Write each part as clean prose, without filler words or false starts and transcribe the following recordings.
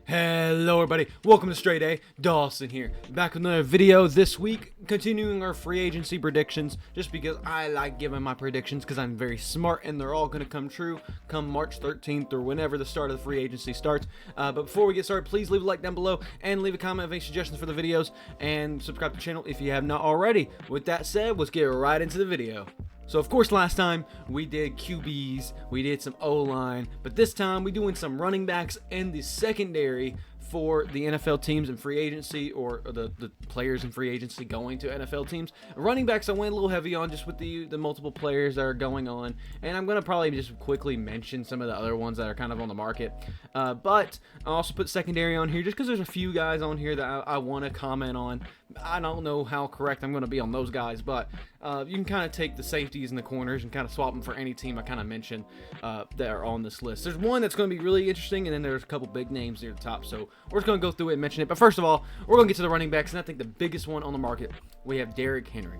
Hello everybody, welcome to StraightA, Dawson here, back with another video this week, continuing our free agency predictions, just because I like giving my predictions because I'm very smart and they're all going to come true come March 13th or whenever the start of the free agency starts. But before we get started, please leave a like down below and leave a comment of any suggestions for the videos and subscribe to the channel if you have not already. With that said, let's get right into the video. So of course last time we did QBs, we did some O-line, but this time we're doing some running backs and the secondary for the NFL teams in free agency, or the players in free agency going to NFL teams. Running backs I went a little heavy on just with the multiple players that are going on, and I'm going to probably just quickly mention some of the other ones that are kind of on the market. But I also put secondary on here just because there's a few guys on here that I want to comment on. I don't know how correct I'm going to be on those guys, but you can kind of take the safeties and the corners and kind of swap them for any team I kind of mentioned that are on this list. There's one that's going to be really interesting, and then there's a couple big names near the top, so we're just going to go through it and mention it. But first of all, we're going to get to the running backs, and I think the biggest one on the market, we have Derrick Henry.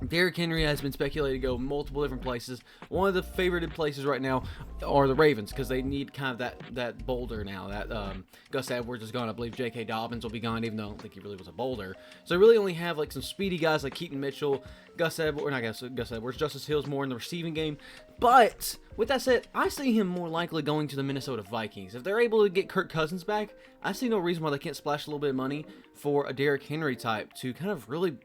Derrick Henry has been speculated to go multiple different places. One of the favorited places right now are the Ravens, because they need kind of that boulder now. That Gus Edwards is gone. I believe J.K. Dobbins will be gone, even though I don't think he really was a boulder. So they really only have like some speedy guys like Keaton Mitchell, Gus Edwards, Justice Hills more in the receiving game. But with that said, I see him more likely going to the Minnesota Vikings. If they're able to get Kirk Cousins back, I see no reason why they can't splash a little bit of money for a Derrick Henry type to kind of really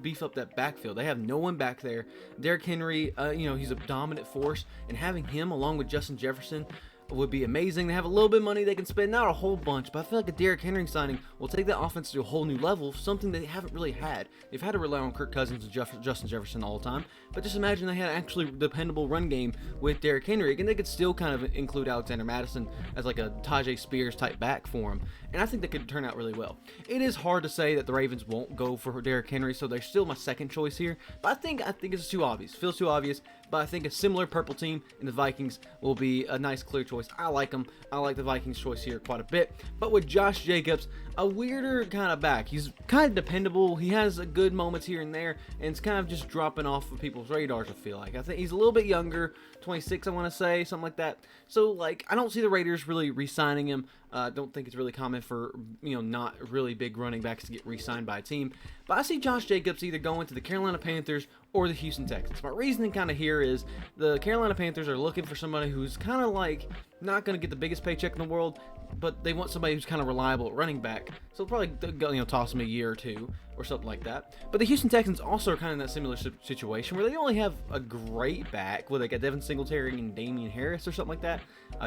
beef up that backfield. They have no one back there. Derrick Henry, he's a dominant force, and having him along with Justin Jefferson would be amazing. They have a little bit of money they can spend, not a whole bunch, but I feel like a Derrick Henry signing will take that offense to a whole new level, something they haven't really had. They've had to rely on Kirk Cousins and Justin Jefferson all the time, but just imagine they had an actually dependable run game with Derrick Henry. Again, they could still kind of include Alexander Madison as like a Tajay Spears type back for him, and I think that could turn out really well. It is hard to say that the Ravens won't go for Derrick Henry, so they're still my second choice here, but I think it's too obvious. Feels too obvious, but I think a similar purple team in the Vikings will be a nice clear choice. I like them. I like the Vikings choice here quite a bit. But with Josh Jacobs, a weirder kind of back. He's kind of dependable. He has good moments here and there, and it's kind of just dropping off of people's radars, I feel like. I think he's a little bit younger, 26 I want to say, something like that. So like I don't see the Raiders really re-signing him. I don't think it's really common for not really big running backs to get re-signed by a team. But I see Josh Jacobs either going to the Carolina Panthers or the Houston Texans. My reasoning kind of here is the Carolina Panthers are looking for somebody who's kind of like not going to get the biggest paycheck in the world, but they want somebody who's kind of reliable at running back. So they'll probably toss them a year or two or something like that. But the Houston Texans also are kind of in that similar situation where they only have a great back. Well, they got Devin Singletary and Damian Harris or something like that.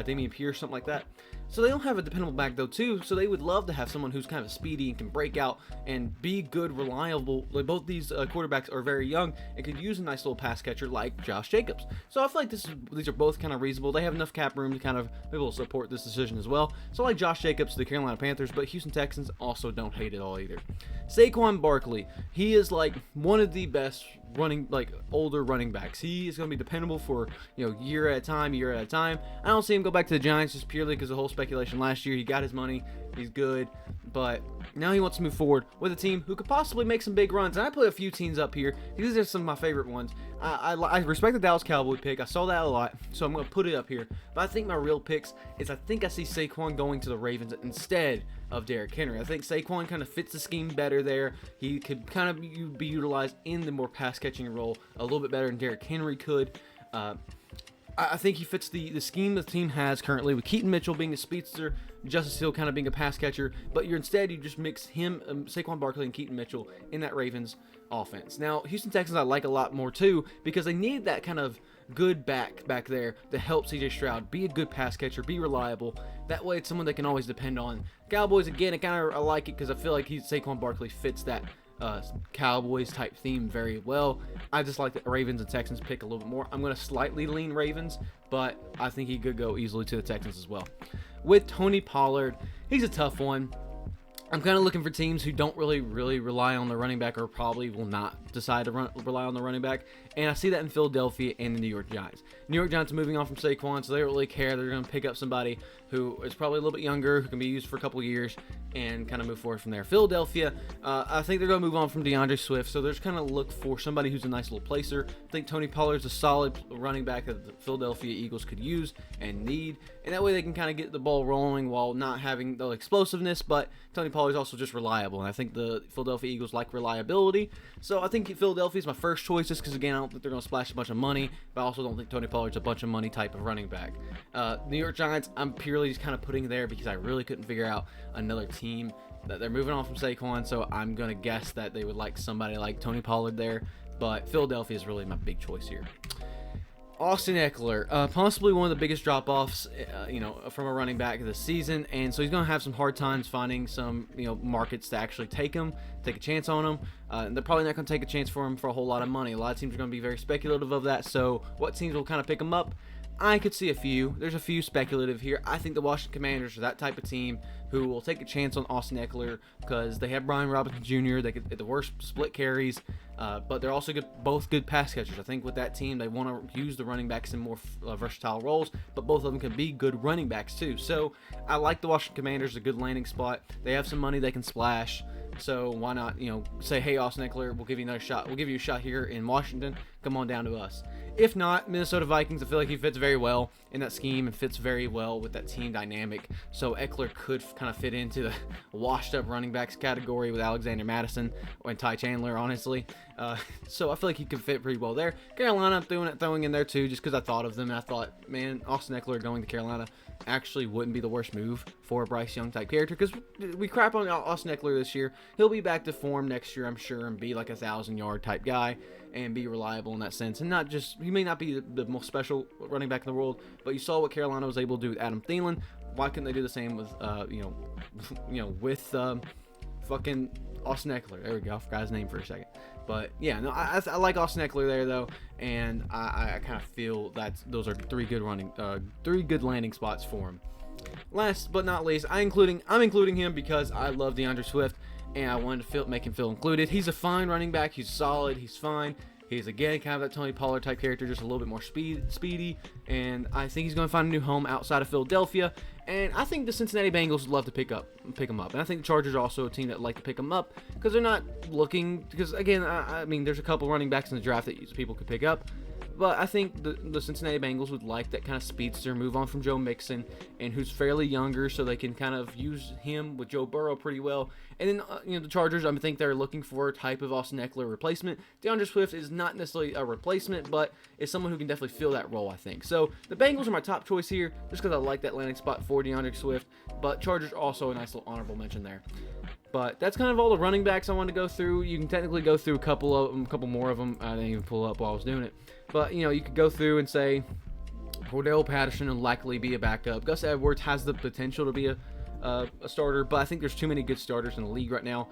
Damian Pierce, something like that. So they don't have a dependable back though too. So they would love to have someone who's kind of speedy and can break out and be good, reliable. Like both these quarterbacks are very young and could use a nice little pass catcher like Josh Jacobs. So I feel like these are both kind of reasonable. They have enough cap room to kind of be able to support this decision as well. So I like Josh Jacobs to the Carolina Panthers, but Houston Texans also don't hate it all either. Saquon Barkley, he is like one of the best older running backs. He is going to be dependable for year at a time. I don't see him go back to the Giants just purely because of the whole speculation last year. He got his money, he's good, but now he wants to move forward with a team who could possibly make some big runs. And I put a few teams up here. These are some of my favorite ones. I respect the Dallas Cowboy pick. I saw that a lot, so I'm going to put it up here. But I think my real picks is I think I see Saquon going to the Ravens instead of Derrick Henry. I think Saquon kind of fits the scheme better there. He could kind of be utilized in the more pass-catching role a little bit better than Derrick Henry could. I think he fits the scheme the team has currently, with Keaton Mitchell being a speedster, Justice Hill kind of being a pass catcher, but you just mix him, Saquon Barkley and Keaton Mitchell in that Ravens offense. Now, Houston Texans I like a lot more too, because they need that kind of good back there to help CJ Stroud be a good pass catcher, be reliable. That way it's someone they can always depend on. Cowboys, again, I like it because I feel like Saquon Barkley fits that Cowboys type theme very well. I just like the Ravens and Texans pick a little bit more. I'm going to slightly lean Ravens, but I think he could go easily to the Texans as well. With Tony Pollard, he's a tough one. I'm kind of looking for teams who don't really rely on the running back, or probably will not decide to rely on the running back. And I see that in Philadelphia and the New York Giants. New York Giants are moving on from Saquon, so they don't really care. They're going to pick up somebody who is probably a little bit younger, who can be used for a couple of years, and kind of move forward from there. Philadelphia, I think they're going to move on from DeAndre Swift, so they're just kind of look for somebody who's a nice little placer. I think Tony Pollard's a solid running back that the Philadelphia Eagles could use and need, and that way they can kind of get the ball rolling while not having the explosiveness, but Tony Pollard's also just reliable, and I think the Philadelphia Eagles like reliability, so I think Philadelphia is my first choice just because, again, I don't think they're going to splash a bunch of money, but I also don't think Tony Pollard's a bunch of money type of running back. New York Giants, I'm purely just kind of putting there because I really couldn't figure out another team that they're moving on from Saquon, so I'm going to guess that they would like somebody like Tony Pollard there, but Philadelphia is really my big choice here. Austin Ekeler, possibly one of the biggest drop-offs, from a running back this season, and so he's going to have some hard times finding some, markets to actually take a chance on him. They're probably not going to take a chance for him for a whole lot of money. A lot of teams are going to be very speculative of that, so what teams will kind of pick him up? I could see a few. There's a few speculative here. I think the Washington Commanders are that type of team who will take a chance on Austin Ekeler because they have Brian Robinson Jr. They get the worst split carries, but they're also both good pass catchers. I think with that team, they want to use the running backs in more versatile roles, but both of them can be good running backs too. So I like the Washington Commanders, a good landing spot. They have some money they can splash. So why not, say, hey, Austin Ekeler, we'll give you another shot. We'll give you a shot here in Washington. Come on down to us. If not, Minnesota Vikings, I feel like he fits very well in that scheme and fits very well with that team dynamic. So Ekeler could kind of fit into the washed-up running backs category with Alexander Mattison and Ty Chandler, honestly. So I feel like he could fit pretty well there. Carolina, I'm throwing in there too just because I thought of them. And I thought, man, Austin Ekeler going to Carolina actually wouldn't be the worst move for a Bryce Young type character because we crap on Austin Ekeler this year. He'll be back to form next year, I'm sure, and be like a 1,000-yard type guy and be reliable in that sense. And not just, he may not be the most special running back in the world, but you saw what Carolina was able to do with Adam Thielen. Why couldn't they do the same with, with fucking Austin Ekeler? There we go. I forgot his name for a second. But yeah, no, I like Austin Ekeler there though, and I kind of feel that those are three good landing spots for him. Last but not least, I'm including him because I love DeAndre Swift, and I wanted to make him feel included. He's a fine running back. He's solid. He's fine. He's, again, kind of that Tony Pollard type character, just a little bit more speedy, and I think he's going to find a new home outside of Philadelphia, and I think the Cincinnati Bengals would love to pick him up, and I think the Chargers are also a team that like to pick him up, because they're not looking, because, again, I mean, there's a couple running backs in the draft that people could pick up, but I think the Cincinnati Bengals would like that kind of speedster, move on from Joe Mixon, and who's fairly younger, so they can kind of use him with Joe Burrow pretty well. And then, the Chargers, I think they're looking for a type of Austin Ekeler replacement. DeAndre Swift is not necessarily a replacement, but is someone who can definitely fill that role, I think. So the Bengals are my top choice here, just because I like that landing spot for DeAndre Swift, but Chargers also a nice little honorable mention there. But that's kind of all the running backs I wanted to go through. You can technically go through a couple more of them. I didn't even pull up while I was doing it. But, you could go through and say Cordell Patterson will likely be a backup. Gus Edwards has the potential to be a starter, but I think there's too many good starters in the league right now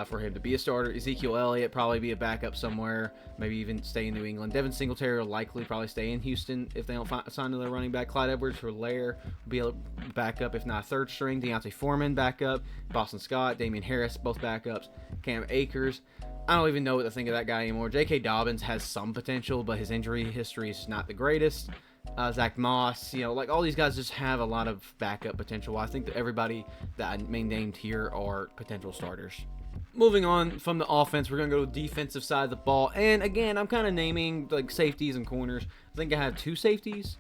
for him to be a starter. Ezekiel Elliott probably be a backup somewhere, maybe even stay in New England. Devin Singletary will likely probably stay in Houston if they don't sign another running back. Clyde Edwards-Helaire will be a backup, if not a third string. Deontay Foreman backup. Boston Scott, Damian Harris, both backups. Cam Akers. I don't even know what to think of that guy anymore. J.K. Dobbins has some potential, but his injury history is not the greatest. Zach Moss, all these guys just have a lot of backup potential. I think that everybody that I named here are potential starters. Moving on from the offense, we're going to go to the defensive side of the ball. And again, I'm kind of naming safeties and corners. I think I have two safeties.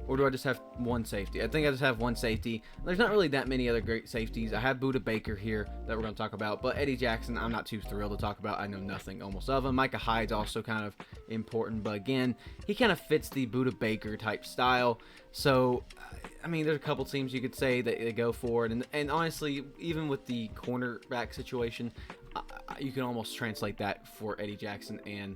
Or do I just have one safety? I think I just have one safety. There's not really that many other great safeties. I have Budda Baker here that we're going to talk about. But Eddie Jackson, I'm not too thrilled to talk about. I know nothing almost of him. Micah Hyde's also kind of important. But again, he kind of fits the Budda Baker type style. So, I mean, there's a couple teams you could say that they go for it. And honestly, even with the cornerback situation, you can almost translate that for Eddie Jackson and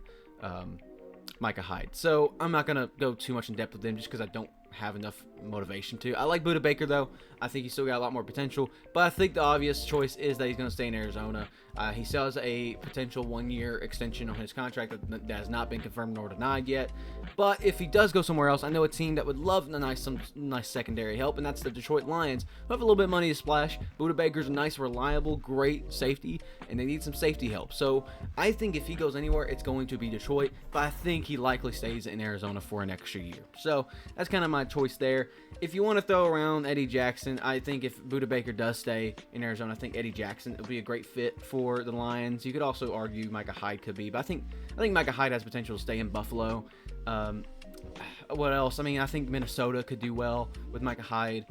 Micah Hyde. So I'm not going to go too much in depth with them just because I don't have enough motivation to. I like Budda Baker, though. I think he's still got a lot more potential, but I think the obvious choice is that he's going to stay in Arizona. He still has a potential 1-year extension on his contract that has not been confirmed nor denied yet. But if he does go somewhere else, I know a team that would love some nice secondary help, and that's the Detroit Lions, who have a little bit of money to splash. Budda Baker's a nice, reliable, great safety, and they need some safety help. So I think if he goes anywhere, it's going to be Detroit, but I think he likely stays in Arizona for an extra year. So that's kind of my choice there. If you want to throw around Eddie Jackson, I think if Budda Baker does stay in Arizona, I think Eddie Jackson would be a great fit for the Lions. You could also argue Micah Hyde could be, but I think Micah Hyde has potential to stay in Buffalo. What else? I mean, I think Minnesota could do well with Micah Hyde.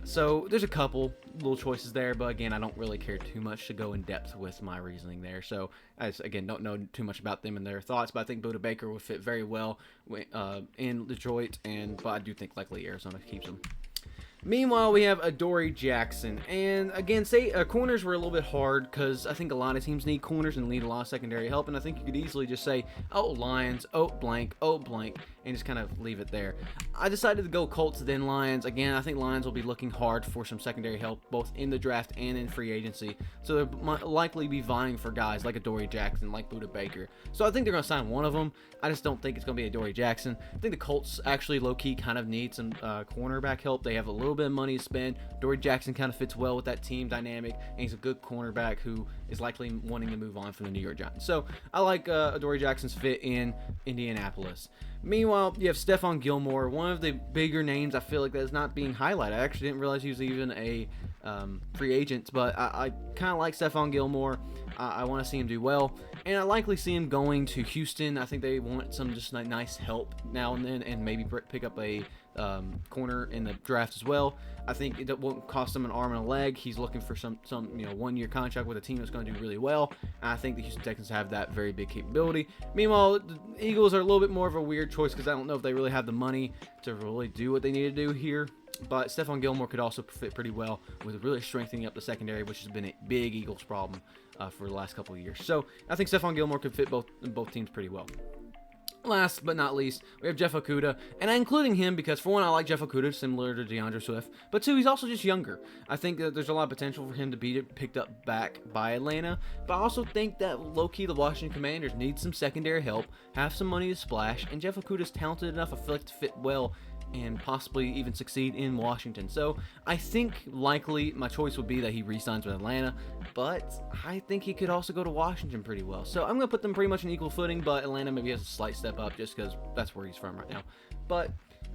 So there's a couple little choices there, but again, I don't really care too much to go in depth with my reasoning there. So I again don't know too much about them and their thoughts, but I think Budda Baker would fit very well in Detroit, but I do think likely Arizona keeps him. Meanwhile, we have Adoree Jackson, and again, corners were a little bit hard because I think a lot of teams need corners and need a lot of secondary help, and I think you could easily just say, oh, Lions, oh, blank, and just kind of leave it there. I decided to go Colts, then Lions. Again, I think Lions will be looking hard for some secondary help, both in the draft and in free agency, so they'll might likely be vying for guys like Adoree Jackson, like Budda Baker. So I think they're going to sign one of them. I just don't think it's going to be Adoree Jackson. I think the Colts actually low-key kind of need some cornerback help. They have a little bit of money to spend. Adoree Jackson kind of fits well with that team dynamic, and he's a good cornerback who is likely wanting to move on from the New York Giants. So I like Adoree Jackson's fit in Indianapolis. Meanwhile, you have Stephon Gilmore, one of the bigger names I feel like that is not being highlighted. I actually didn't realize he was even a free agent, but I kind of like Stephon Gilmore. I want to see him do well, and I likely see him going to Houston. I think they want some just nice help now and then, and maybe pick up a corner in the draft as well. I think it won't cost him an arm and a leg. He's looking for some 1-year contract with a team that's going to do really well. And I think the Houston Texans have that very big capability. Meanwhile, the Eagles are a little bit more of a weird choice because I don't know if they really have the money to really do what they need to do here. But Stephon Gilmore could also fit pretty well with really strengthening up the secondary, which has been a big Eagles problem for the last couple of years. So I think Stephon Gilmore could fit both teams pretty well. Last but not least, we have Jeff Okudah, and I'm including him because, for one, I like Jeff Okudah, similar to DeAndre Swift, but two, he's also just younger. I think that there's a lot of potential for him to be picked up back by Atlanta, but I also think that, low-key, the Washington Commanders need some secondary help, have some money to splash, and Jeff Okudah's talented enough, I feel like, to fit well and possibly even succeed in Washington. So I think likely my choice would be that he re-signs with Atlanta, but I think he could also go to Washington pretty well. So I'm going to put them pretty much on equal footing, but Atlanta maybe has a slight step up just because that's where he's from right now. But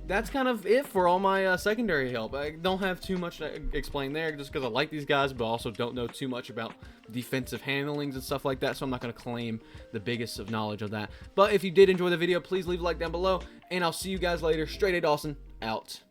that's kind of it for all my secondary help. I don't have too much to explain there just because I like these guys, but also don't know too much about defensive handlings and stuff like that, so I'm not going to claim the biggest of knowledge of that. But if you did enjoy the video, please leave a like down below, and I'll see you guys later. StraightA Dawson, out.